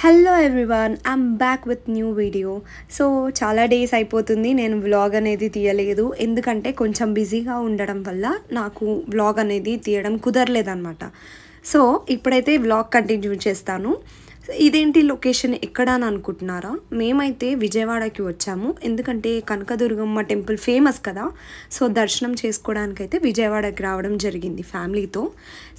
Hello everyone, I'm back with new video. So చాలా days అయిపోతుంది నేను వ్లాగ్ అనేది తీయలేదు, ఎందుకంటే కొంచెం బిజీగా ఉండడం వల్ల నాకు వ్లాగ్ అనేది తీయడం కుదరలేదన్నమాట. సో ఇప్పుడైతే వ్లాగ్ కంటిన్యూ చేస్తాను. ఇదేంటి లొకేషన్ ఎక్కడ అని అనుకుంటున్నారా? మేమైతే విజయవాడకి వచ్చాము, ఎందుకంటే కనకదుర్గమ్మ టెంపుల్ ఫేమస్ కదా. సో దర్శనం చేసుకోవడానికైతే విజయవాడకి రావడం జరిగింది ఫ్యామిలీతో.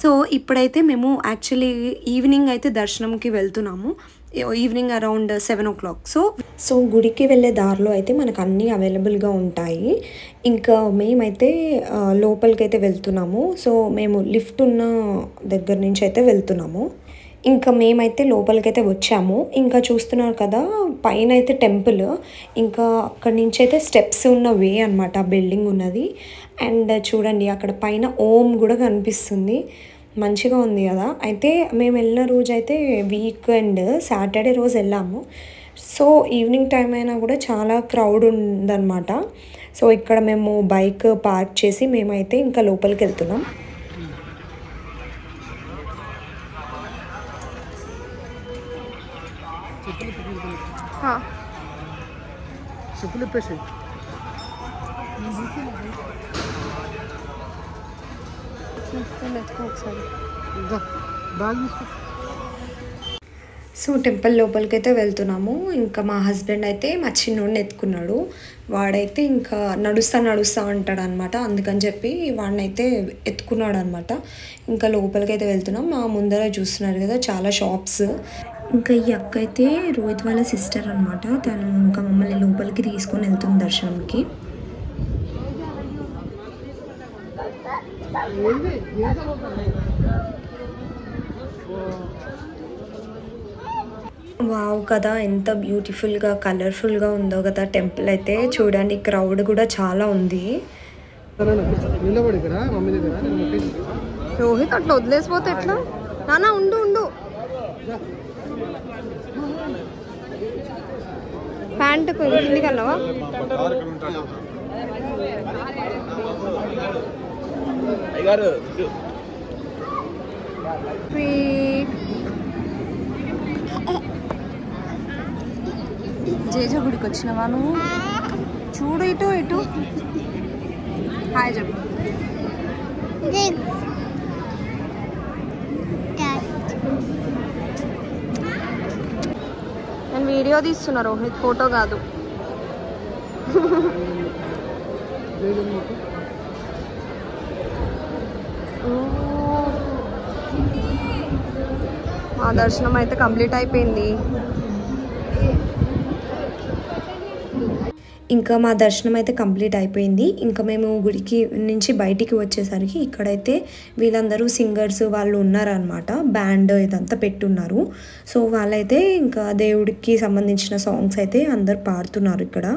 సో ఇప్పుడైతే మేము యాక్చువల్లీ ఈవినింగ్ అయితే దర్శనంకి వెళ్తున్నాము, ఈవినింగ్ అరౌండ్ 7 o'clock. సో గుడికి వెళ్ళే దారిలో అయితే మనకు అన్నీ అవైలబుల్గా ఉంటాయి. ఇంకా మేమైతే లోపలికి అయితే వెళ్తున్నాము. సో మేము లిఫ్ట్ ఉన్న దగ్గర నుంచి అయితే వెళ్తున్నాము. ఇంకా మేమైతే లోపలికైతే వచ్చాము. ఇంకా చూస్తున్నారు కదా, పైన అయితే టెంపుల్, ఇంకా అక్కడి నుంచి అయితే స్టెప్స్ ఉన్న వే అనమాట బిల్డింగ్ ఉన్నది. అండ్ చూడండి అక్కడ పైన ఓం కూడా కనిపిస్తుంది, మంచిగా ఉంది కదా. అయితే మేము వెళ్ళిన రోజు అయితే వీకెండ్ సాటర్డే రోజు వెళ్ళాము. సో ఈవినింగ్ టైం అయినా కూడా చాలా క్రౌడ్ ఉందన్నమాట. సో ఇక్కడ మేము బైక్ పార్క్ చేసి మేమైతే ఇంకా లోపలికి వెళ్తున్నాం. సో టెంపుల్ లోపలికి అయితే వెళ్తున్నాము. ఇంకా మా హస్బెండ్ అయితే మా చిన్నోడిని ఎత్తుకున్నాడు. వాడైతే ఇంకా నడుస్తా ఉంటాడు అనమాట, అందుకని చెప్పి వాడినైతే ఎత్తుకున్నాడు అనమాట. ఇంకా లోపలికి అయితే వెళ్తున్నాం. మా ముందర చూస్తున్నారు కదా చాలా షాప్స్. ఇంకా ఈ అక్క అయితే రోహిత్ వాళ్ళ సిస్టర్ అనమాట, తను ఇంకా మమ్మల్ని లోపలికి తీసుకొని వెళ్తుంది దర్శనంకి. వావ్ కదా, ఎంత బ్యూటిఫుల్గా కలర్ఫుల్గా ఉందో కదా టెంపుల్ అయితే. చూడండి క్రౌడ్ కూడా చాలా ఉంది. రోహిత్ అట్లా వదిలేసిపోతే ఎట్లా నానా, ఉండు ఉండు, ప్యాంటు కిందికి వెళ్ళవా? జేజ గుడికి వచ్చినవా నువ్వు? చూడు ఇటు ఇటు, హాయ్ చెప్పు. నేను వీడియో తీస్తున్నా రోహిత్, ఫోటో కాదు. మా దర్శనం అయితే కంప్లీట్ అయిపోయింది. ఇంకా మా దర్శనం అయితే కంప్లీట్ అయిపోయింది. ఇంకా మేము గుడికి నుంచి బయటికి వచ్చేసరికి ఇక్కడైతే వీళ్ళందరూ సింగర్స్ వాళ్ళు ఉన్నారనమాట, బ్యాండ్ ఇదంతా పెట్టున్నారు. సో వాళ్ళైతే ఇంకా దేవుడికి సంబంధించిన సాంగ్స్ అయితే అందరు పాడుతున్నారు ఇక్కడ.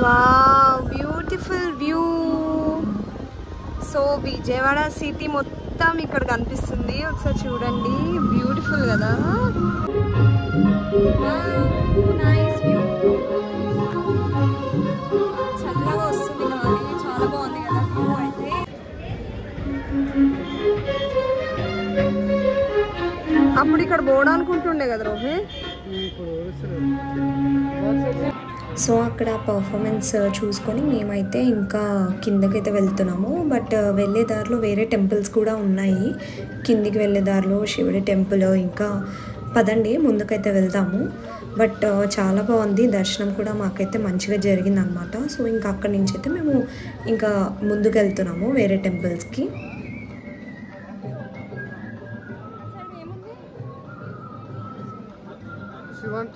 Wow, beautiful view. So Vijayawada city మొత్తం ఇక్కడ కనిపిస్తుంది, ఒకసారి చూడండి, బ్యూటిఫుల్ కదా. నైస్ వ్యూ, చల్లగా వస్తుంది గాలి, చాలా బాగుంది కదా వ్యూ అయితే. అప్పుడు ఇక్కడ బోర్డు అనుకుంటుండే కదా రోహిత్. సో అక్కడ పర్ఫార్మెన్స్ చూసుకొని మేమైతే ఇంకా కిందకైతే వెళ్తున్నాము. బట్ వెళ్ళే దారిలో వేరే టెంపుల్స్ కూడా ఉన్నాయి. కిందికి వెళ్ళే దారిలో శివుడి టెంపుల్, ఇంకా పదండి ముందుకైతే వెళ్దాము. బట్ చాలా బాగుంది, దర్శనం కూడా మాకైతే మంచిగా జరిగింది అనమాట. సో ఇంకా అక్కడి నుంచి అయితే మేము ఇంకా ముందుకు వెళ్తున్నాము వేరే టెంపుల్స్కి.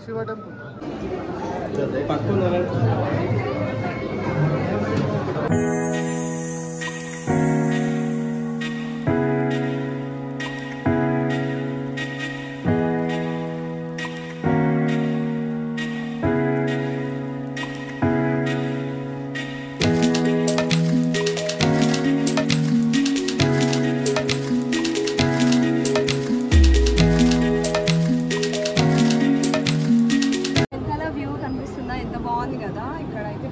శివ టెంపుల్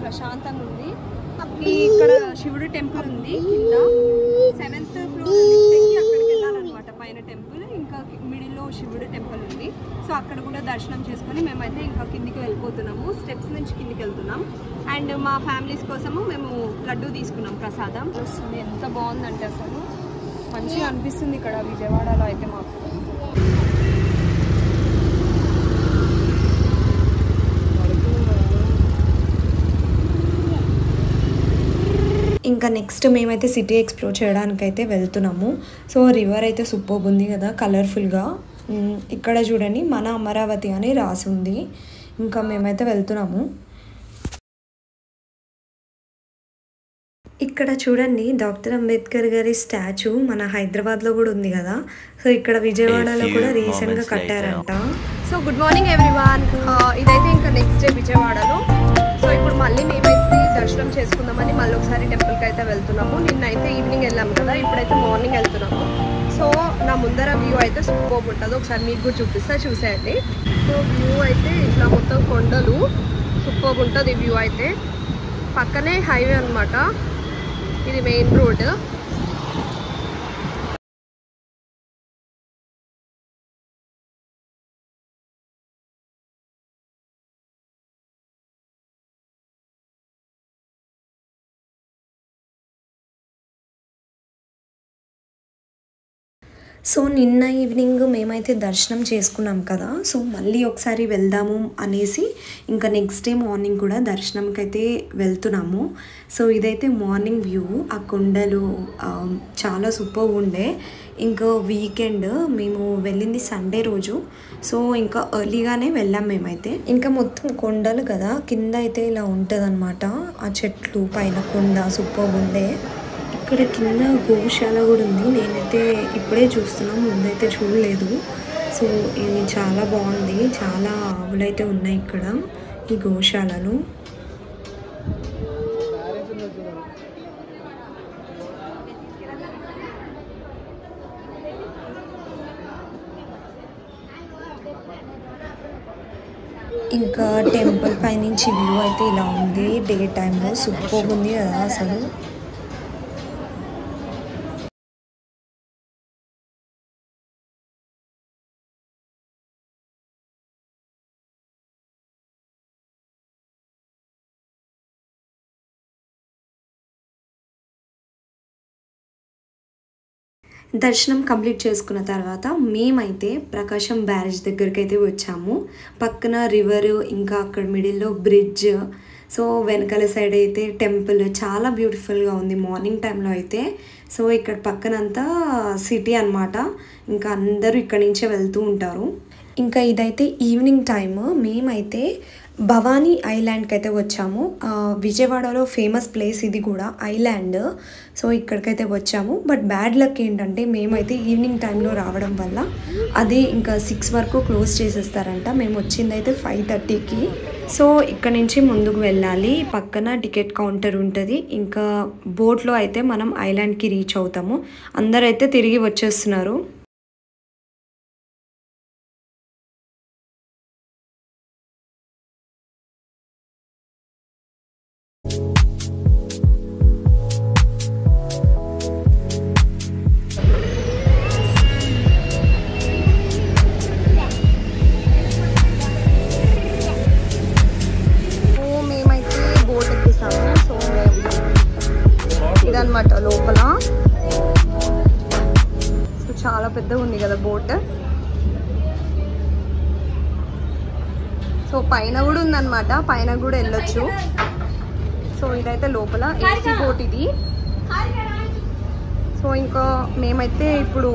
ప్రశాంతంగా ఉంది. ఇక్కడ శివుడు టెంపుల్ ఉంది కింద 7th ఫ్లోర్ అక్కడికి వెళ్ళాలన్నమాట. పైన టెంపుల్ ఇంకా మిడిల్లో శివుడు టెంపుల్ ఉంది. సో అక్కడ కూడా దర్శనం చేసుకొని మేమైతే ఇంకా కిందికి వెళ్ళిపోతున్నాము. స్టెప్స్ నుంచి కిందికి వెళ్తున్నాం. అండ్ మా ఫ్యామిలీస్ కోసము మేము లడ్డు తీసుకున్నాం ప్రసాదం. వస్తుంది ఎంత బాగుందంటే అసలు మంచిగా అనిపిస్తుంది ఇక్కడ విజయవాడలో అయితే మాకు. ఇంకా నెక్స్ట్ మేమైతే సిటీ ఎక్స్ప్లోర్ చేయడానికి అయితే వెళ్తున్నాము. సో రివర్ అయితే సూపర్ ఉంది కదా, కలర్ఫుల్గా. ఇక్కడ చూడండి మన అమరావతి అని రాసి ఉంది. ఇంకా మేమైతే వెళ్తున్నాము. ఇక్కడ చూడండి డాక్టర్ అంబేద్కర్ గారి స్టాచ్యూ మన హైదరాబాద్లో కూడా ఉంది కదా. సో ఇక్కడ విజయవాడలో కూడా రీసెంట్గా కట్టారంట. So good morning everyone. ఇదైతే ఇంకా నెక్స్ట్ డే విజయవాడలో. సో ఇప్పుడు మళ్ళీ మేమైతే దర్శనం చేసుకుందామని మళ్ళీ ఒకసారి టెంపుల్కి అయితే వెళ్తున్నాము. నిన్నైతే ఈవినింగ్ వెళ్ళాము కదా, ఇప్పుడైతే మార్నింగ్ వెళ్తున్నాము. సో నా ముందర వ్యూ అయితే సూపర్ ఉంటుంది. ఒకసారి మీకు కూడా చూపిస్తా, చూసేయండి. సో వ్యూ అయితే ఇట్లా మొత్తం కొండలు, సూపర్ ఉంటుంది వ్యూ అయితే. పక్కనే హైవే అనమాట, ఇది మెయిన్ రోడ్. సో నిన్న ఈవినింగ్ మేమైతే దర్శనం చేసుకున్నాం కదా. సో మళ్ళీ ఒకసారి వెళ్దాము అనేసి ఇంకా నెక్స్ట్ డే మార్నింగ్ కూడా దర్శనంకి అయితే వెళ్తున్నాము. సో ఇదైతే మార్నింగ్ వ్యూ. ఆ కొండలు చాలా సూపర్ ఉండే. ఇంకా వీకెండ్ మేము వెళ్ళింది సండే రోజు. సో ఇంకా ఎర్లీగానే వెళ్ళాం మేమైతే. ఇంకా మొత్తం కొండలు కదా, కింద అయితే ఇలా ఉంటుంది అనమాట. ఆ చెట్లు పైన కొండ సూపర్ ఉండే. ఇక్కడ కింద గోశాల కూడా ఉంది. నేనైతే ఇప్పుడే చూస్తున్నాను, ముందైతే చూడలేదు. సో ఇది చాలా బాగుంది. చాలా ఆవులు అయితే ఉన్నాయి ఇక్కడ ఈ గోశాలలో. ఇంకా టెంపుల్ పైనుంచి వ్యూ అయితే ఇలా ఉంది. డే టైంలో సూపర్ ఉంది కదా అసలు. దర్శనం కంప్లీట్ చేసుకున్న తర్వాత మేమైతే ప్రకాశం బ్యారేజ్ దగ్గరికి అయితే వచ్చాము. పక్కన రివర్, ఇంకా అక్కడ మిడిల్లో బ్రిడ్జ్. సో వెనకాల సైడ్ అయితే టెంపుల్ చాలా బ్యూటిఫుల్గా ఉంది మార్నింగ్ టైంలో అయితే. సో ఇక్కడ పక్కనంతా సిటీ అన్నమాట. ఇంకా అందరూ ఇక్కడి నుంచే వెళ్తూ ఉంటారు. ఇంకా ఇదైతే ఈవినింగ్ టైమ్. మేమైతే భవానీ ఐలాండ్కి అయితే వచ్చాము. విజయవాడలో ఫేమస్ ప్లేస్ ఇది కూడా, ఐలాండ్. సో ఇక్కడికైతే వచ్చాము. బట్ బ్యాడ్ లక్ ఏంటంటే మేమైతే ఈవినింగ్ టైంలో రావడం వల్ల అది ఇంకా 6 వరకు క్లోజ్ చేసేస్తారంట. మేము వచ్చిందైతే 5:30కి. సో ఇక్కడ నుంచి ముందుకు వెళ్ళాలి. పక్కన టికెట్ కౌంటర్ ఉంటుంది. ఇంకా బోట్లో అయితే మనం ఐలాండ్కి రీచ్ అవుతాము. అందరైతే తిరిగి వచ్చేస్తున్నారు. ఇదన్నమాట లోపల. సో చాలా పెద్దగా ఉంది కదా బోట్. సో పైన కూడా ఉందన్నమాట, పైన కూడా వెళ్ళొచ్చు. సో ఇదైతే లోపల ఏసీ బోట్ ఇది. సో ఇంకా మేమైతే ఇప్పుడు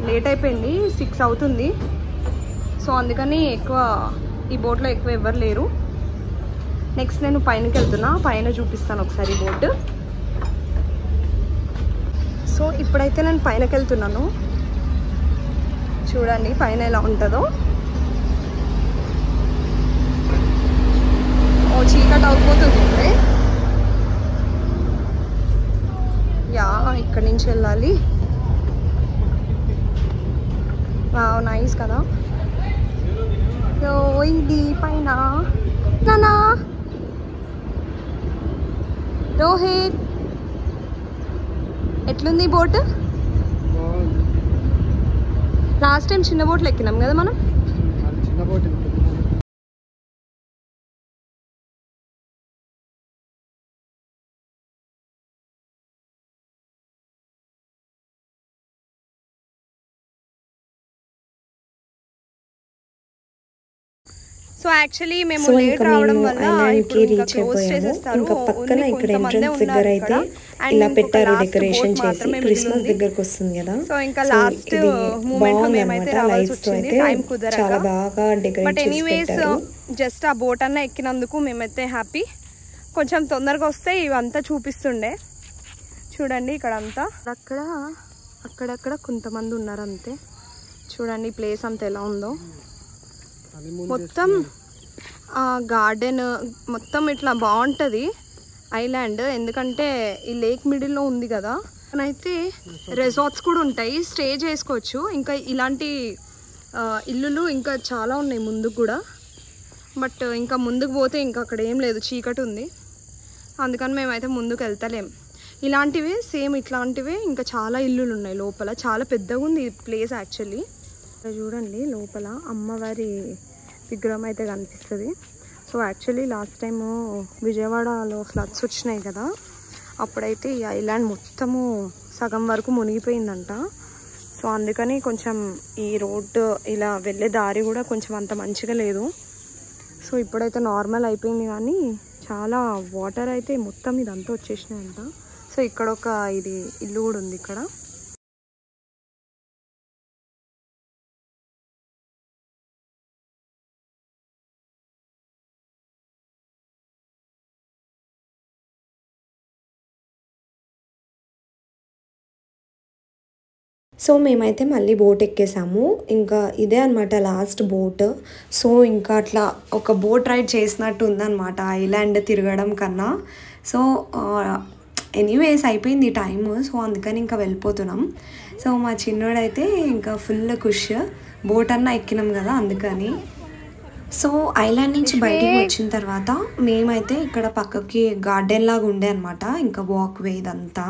లేట్ అయిపోయింది, 6 అవుతుంది. సో అందుకని ఎక్కువ ఈ బోట్లో ఎక్కువ ఎవరు లేరు. నెక్స్ట్ నేను పైనకి వెళ్తున్నా, పైన చూపిస్తాను ఒకసారి బోట్. సో ఇప్పుడైతే నేను పైనకి వెళ్తున్నాను. చూడండి పైన ఎలా ఉంటుందో. ఓ చీకటి అయిపోతుంది ఇప్పుడే. యా ఇక్కడి నుంచి వెళ్ళాలి. వావ్ నైస్ కదా. సో ఇది పైన నానా రోహిత్ ఎట్లుంది ఈ బోట్? లాస్ట్ టైం చిన్న బోట్లో ఎక్కినాం కదా మనం. చిన్న బోట్ సో యాక్చువల్లీ మేము లేట్ రావడం వల్ల ఇప్పుడు ఇంకా క్లోజ్ చేసేస్తారు. ఇంకా పక్కన ఇక్కడ ఎంట్రన్స్ దగ్గర అయితే ఇలా పెట్టారు డెకరేషన్ చేసి. క్రిస్మస్ దగ్గరకు వస్తుంది కదా, సో ఇంకా లాస్ట్ మూమెంట్ లో మేమైతే రావాల్సి వచ్చింది, టైం కుదరక. చాలా బాగా డెకరేట్ బట్ చేసి ఎనీవేస్ పెట్టారు. జస్ట్ ఆ బోట్ అన్న ఎక్కినందుకు మేమైతే హ్యాపీ. కొంచెం తొందరగా వస్తే ఇవంతా చూపిస్తుండే. చూడండి ఇక్కడ అంతా అక్కడక్కడ కొంతమంది ఉన్నారు అంతే. చూడండి ప్లేస్ అంతా ఎలా ఉందో. మొత్తం గార్డెన్ మొత్తం ఇట్లా బాగుంటుంది ఐలాండ్. ఎందుకంటే ఈ లేక్ మిడిల్లో ఉంది కదా. అయితే రిసార్ట్స్ కూడా ఉంటాయి, స్టే చేసుకోవచ్చు. ఇంకా ఇలాంటి ఇల్లులు ఇంకా చాలా ఉన్నాయి ముందుకు కూడా. బట్ ఇంకా ముందుకు పోతే ఇంకా అక్కడ ఏం లేదు, చీకటి ఉంది. అందుకని మేమైతే ముందుకు వెళ్తలేం. ఇలాంటివే సేమ్ ఇట్లాంటివే ఇంకా చాలా ఇల్లులు ఉన్నాయి లోపల. చాలా పెద్దగా ఉంది ఈ ప్లేస్ యాక్చువల్లీ. చూడండి లోపల అమ్మవారి విగ్రహం అయితే కనిపిస్తుంది. సో యాక్చువల్లీ లాస్ట్ టైము విజయవాడలో ఫ్లడ్స్ వచ్చినాయి కదా, అప్పుడైతే ఈ ఐలాండ్ మొత్తము సగం వరకు మునిగిపోయిందంట. సో అందుకని కొంచెం ఈ రోడ్డు ఇలా వెళ్ళే దారి కూడా కొంచెం అంత మంచిగా లేదు. సో ఇప్పుడైతే నార్మల్ అయిపోయింది, కానీ చాలా వాటర్ అయితే మొత్తం ఇదంతా వచ్చేసినాయంట. సో ఇక్కడ ఒక ఇది ఇల్లు కూడా ఉంది ఇక్కడ. సో మేమైతే మళ్ళీ బోట్ ఎక్కేసాము. ఇంకా ఇదే అనమాట లాస్ట్ బోట్. సో ఇంకా అట్లా ఒక బోట్ రైడ్ చేసినట్టు ఉందన్నమాట ఐలాండ్ తిరగడం కన్నా. సో ఎనీవేస్ అయిపోయింది టైము. సో అందుకని ఇంకా వెళ్ళిపోతున్నాం. సో మా చిన్నోడైతే ఇంకా ఫుల్ ఖుష్, బోట్ అన్నా ఎక్కినాం కదా అందుకని. సో ఐలాండ్ నుంచి బయటికి వచ్చిన తర్వాత మేమైతే ఇక్కడ పక్కకి గార్డెన్ లాగా ఉండే అనమాట, ఇంకా వాక్ వే ఇదంతా.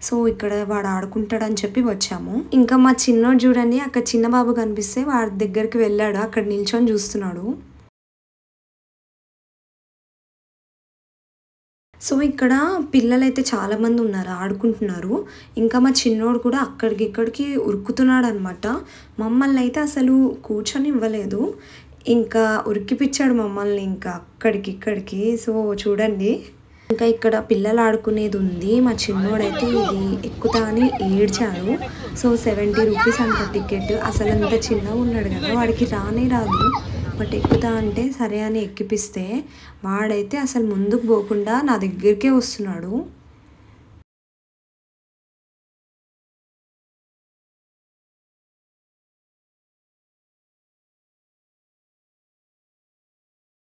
సో ఇక్కడ వాడు ఆడుకుంటాడని చెప్పి వచ్చాము. ఇంకా మా చిన్నోడు చూడండి, అక్కడ చిన్న బాబు కనిపిస్తే వాడి దగ్గరికి వెళ్ళాడు, అక్కడ నిల్చొని చూస్తున్నాడు. సో ఇక్కడ పిల్లలైతే చాలామంది ఉన్నారు, ఆడుకుంటున్నారు. ఇంకా మా చిన్నోడు కూడా అక్కడికి ఇక్కడికి ఉరుకుతున్నాడు అనమాట. మమ్మల్ని అయితే అసలు కూర్చొని ఇవ్వలేదు, ఇంకా ఉరికిపిచ్చాడు మమ్మల్ని ఇంకా అక్కడికి ఇక్కడికి. సో చూడండి ఇంకా ఇక్కడ పిల్లలు ఆడుకునేది ఉంది. మా చిన్నోడైతే ఇది ఎక్కుతా అని ఏడ్చాడు. సో 70 రూపీస్ అంట టికెట్. అసలు అంత చిన్నగా ఉన్నాడు కదా, వాడికి రానే రాదు. బట్ ఎక్కుతా అంటే సరే అని ఎక్కిపిస్తే వాడైతే అసలు ముందుకు పోకుండా నా దగ్గరికే వస్తున్నాడు.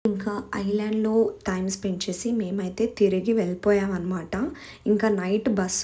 ఇంకా ఐలాండ్లో టైం స్పెండ్ చేసి మేమైతే తిరిగి వెళ్ళిపోయామన్నమాట. ఇంకా నైట్ బస్సు